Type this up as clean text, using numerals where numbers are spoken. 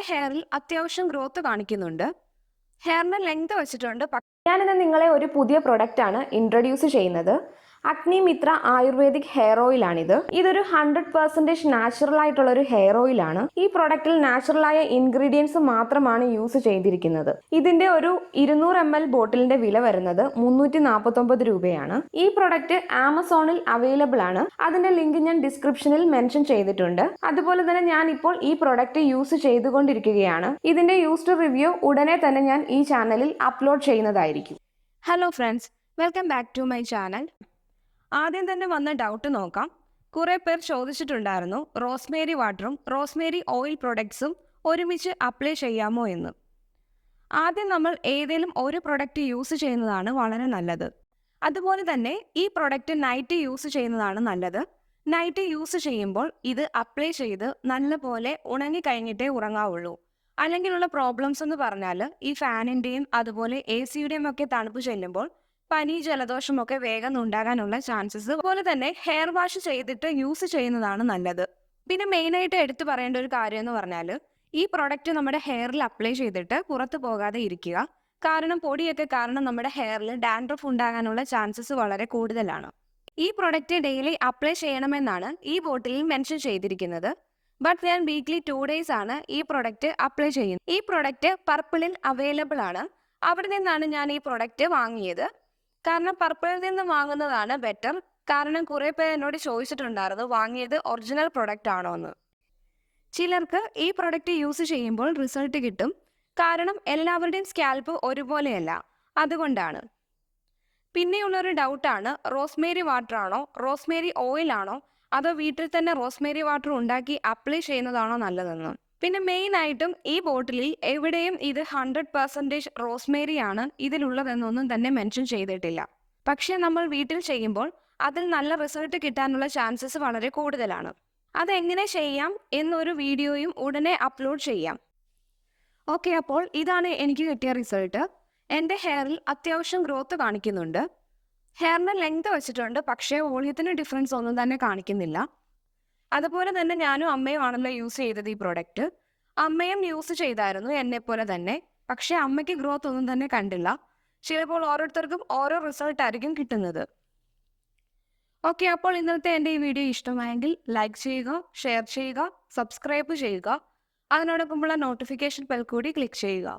ഹെയറിൽ അത്യാവശ്യം ഗ്രോത്ത് കാണിക്കുന്നുണ്ട്. ഹെയറിന് ലെങ്ത് വെച്ചിട്ടുണ്ട്. ഞാനിന്ന് നിങ്ങളെ ഒരു പുതിയ പ്രൊഡക്റ്റ് ആണ് ഇൻട്രൊഡ്യൂസ് ചെയ്യുന്നത്. അഗ്നിമിത്ര ആയുർവേദിക് ഹെയർ ഓയിൽ ആണിത്. ഇതൊരു 100% നാച്ചുറൽ ആയിട്ടുള്ള ഒരു ഹെയർ ഓയിൽ ആണ്. ഈ പ്രൊഡക്റ്റിൽ നാച്ചുറലായ ഇൻഗ്രീഡിയൻസ് മാത്രമാണ് യൂസ് ചെയ്തിരിക്കുന്നത്. ഇതിന്റെ ഒരു 200 ml ബോട്ടിലിന്റെ വില വരുന്നത് 349 രൂപയാണ്. ഈ പ്രൊഡക്റ്റ് ആമസോണിൽ അവൈലബിൾ ആണ്. അതിന്റെ ലിങ്ക് ഞാൻ ഡിസ്ക്രിപ്ഷനിൽ മെൻഷൻ ചെയ്തിട്ടുണ്ട്. അതുപോലെ തന്നെ ഞാൻ ഇപ്പോൾ ഈ പ്രൊഡക്റ്റ് യൂസ് ചെയ്തുകൊണ്ടിരിക്കുകയാണ്. ഇതിന്റെ യൂസ്ഡ് റിവ്യൂ ഉടനെ തന്നെ ഞാൻ ഈ ചാനലിൽ അപ്ലോഡ് ചെയ്യുന്നതായിരിക്കും. Hello friends, welcome back to my channel. ആദ്യം തന്നെ വന്ന ഡൗട്ട് നോക്കാം. കുറേ പേർ ചോദിച്ചിട്ടുണ്ടായിരുന്നു റോസ്മേരി വാട്ടറും റോസ്മേരി ഓയിൽ പ്രൊഡക്ട്സും ഒരുമിച്ച് അപ്ലൈ ചെയ്യാമോ എന്ന്. ആദ്യം നമ്മൾ ഏതെങ്കിലും ഒരു പ്രൊഡക്റ്റ് യൂസ് ചെയ്യുന്നതാണ് വളരെ നല്ലത്. അതുപോലെ തന്നെ ഈ പ്രൊഡക്റ്റ് നൈറ്റ് യൂസ് ചെയ്യുന്നതാണ് നല്ലത്. നൈറ്റ് യൂസ് ചെയ്യുമ്പോൾ ഇത് അപ്ലൈ ചെയ്ത് നല്ലപോലെ ഉണങ്ങി കഴിഞ്ഞിട്ടേ ഉറങ്ങാവുള്ളൂ. അല്ലെങ്കിലുള്ള പ്രോബ്ലംസ് എന്ന് പറഞ്ഞാൽ ഈ ഫാനിൻ്റെയും അതുപോലെ AC-യുടെയും ഒക്കെ തണുപ്പ് ചെല്ലുമ്പോൾ പനി ജലദോഷമൊക്കെ വേഗം ഉണ്ടാകാനുള്ള ചാൻസസ്. അതുപോലെ തന്നെ ഹെയർ വാഷ് ചെയ്തിട്ട് യൂസ് ചെയ്യുന്നതാണ് നല്ലത്. പിന്നെ മെയിനായിട്ട് എടുത്തു പറയേണ്ട ഒരു കാര്യം എന്ന് പറഞ്ഞാൽ ഈ പ്രൊഡക്റ്റ് നമ്മുടെ ഹെയറിൽ അപ്ലൈ ചെയ്തിട്ട് പുറത്തു പോകാതെ ഇരിക്കുക. കാരണം പൊടിയൊക്കെ കാരണം നമ്മുടെ ഹെയറിൽ ഡാൻഡ്രഫ് ഉണ്ടാകാനുള്ള ചാൻസസ് വളരെ കൂടുതലാണ്. ഈ പ്രൊഡക്റ്റ് ഡെയിലി അപ്ലൈ ചെയ്യണമെന്നാണ് ഈ ബോട്ടിലിൽ മെൻഷൻ ചെയ്തിരിക്കുന്നത്. ബട്ട് ഞാൻ വീക്ക്ലി 2 days ആണ് ഈ പ്രൊഡക്റ്റ് അപ്ലൈ ചെയ്യുന്നത്. ഈ പ്രൊഡക്റ്റ് പർപ്പിളിൽ അവൈലബിൾ ആണ്. അവിടെ നിന്നാണ് ഞാൻ ഈ പ്രൊഡക്റ്റ് വാങ്ങിയത്. കാരണം പർപ്പിളിൽ നിന്ന് വാങ്ങുന്നതാണ് ബെറ്റർ. കാരണം കുറേ പേർ എന്നോട് ചോദിച്ചിട്ടുണ്ടായിരുന്നു വാങ്ങിയത് ഒറിജിനൽ പ്രൊഡക്റ്റ് ആണോ എന്ന്. ചിലർക്ക് ഈ പ്രൊഡക്റ്റ് യൂസ് ചെയ്യുമ്പോൾ റിസൾട്ട് കിട്ടും. കാരണം എല്ലാവരുടെയും സ്കാൽപ്പ് ഒരുപോലെയല്ല, അതുകൊണ്ടാണ്. പിന്നെയുള്ളൊരു ഡൗട്ടാണ് റോസ്മേരി വാട്ടർ ആണോ റോസ്മേരി ഓയിൽ ആണോ അതോ വീട്ടിൽ തന്നെ റോസ്മേരി വാട്ടർ ഉണ്ടാക്കി അപ്ലൈ ചെയ്യുന്നതാണോ നല്ലതെന്ന്. പിന്നെ മെയിൻ ആയിട്ടും ഈ ബോട്ടിലിൽ എവിടെയും ഇത് 100% റോസ്മേരി ആണ് ഇതിലുള്ളതെന്നൊന്നും തന്നെ മെൻഷൻ ചെയ്തിട്ടില്ല. പക്ഷെ നമ്മൾ വീട്ടിൽ ചെയ്യുമ്പോൾ അതിൽ നല്ല റിസൾട്ട് കിട്ടാനുള്ള ചാൻസസ് വളരെ കൂടുതലാണ്. അതെങ്ങനെ ചെയ്യാം എന്നൊരു വീഡിയോയും ഉടനെ അപ്ലോഡ് ചെയ്യാം. ഓക്കെ, അപ്പോൾ ഇതാണ് എനിക്ക് കിട്ടിയ റിസൾട്ട്. എൻ്റെ ഹെയറിൽ അത്യാവശ്യം ഗ്രോത്ത് കാണിക്കുന്നുണ്ട്. ഹെയറിന് ലെങ്ത് വെച്ചിട്ടുണ്ട്, പക്ഷേ വോളിയത്തിന് ഡിഫറൻസ് ഒന്നും തന്നെ കാണിക്കുന്നില്ല. അതുപോലെ തന്നെ ഞാനും അമ്മയും ആണല്ലോ യൂസ് ചെയ്തത് ഈ പ്രൊഡക്റ്റ്. അമ്മയും യൂസ് ചെയ്തായിരുന്നു എന്നെപ്പോലെ തന്നെ. പക്ഷേ അമ്മയ്ക്ക് ഗ്രോത്ത് ഒന്നും തന്നെ കണ്ടില്ല. ചിലപ്പോൾ ഓരോരുത്തർക്കും ഓരോ റിസൾട്ട് ആയിരിക്കും കിട്ടുന്നത്. ഓക്കെ, അപ്പോൾ ഇന്നത്തെ എൻ്റെ ഈ വീഡിയോ ഇഷ്ടമായെങ്കിൽ ലൈക്ക് ചെയ്യുക, ഷെയർ ചെയ്യുക, സബ്സ്ക്രൈബ് ചെയ്യുക. അതിനോടൊപ്പമുള്ള നോട്ടിഫിക്കേഷൻ ബെൽ കൂടി ക്ലിക്ക് ചെയ്യുക.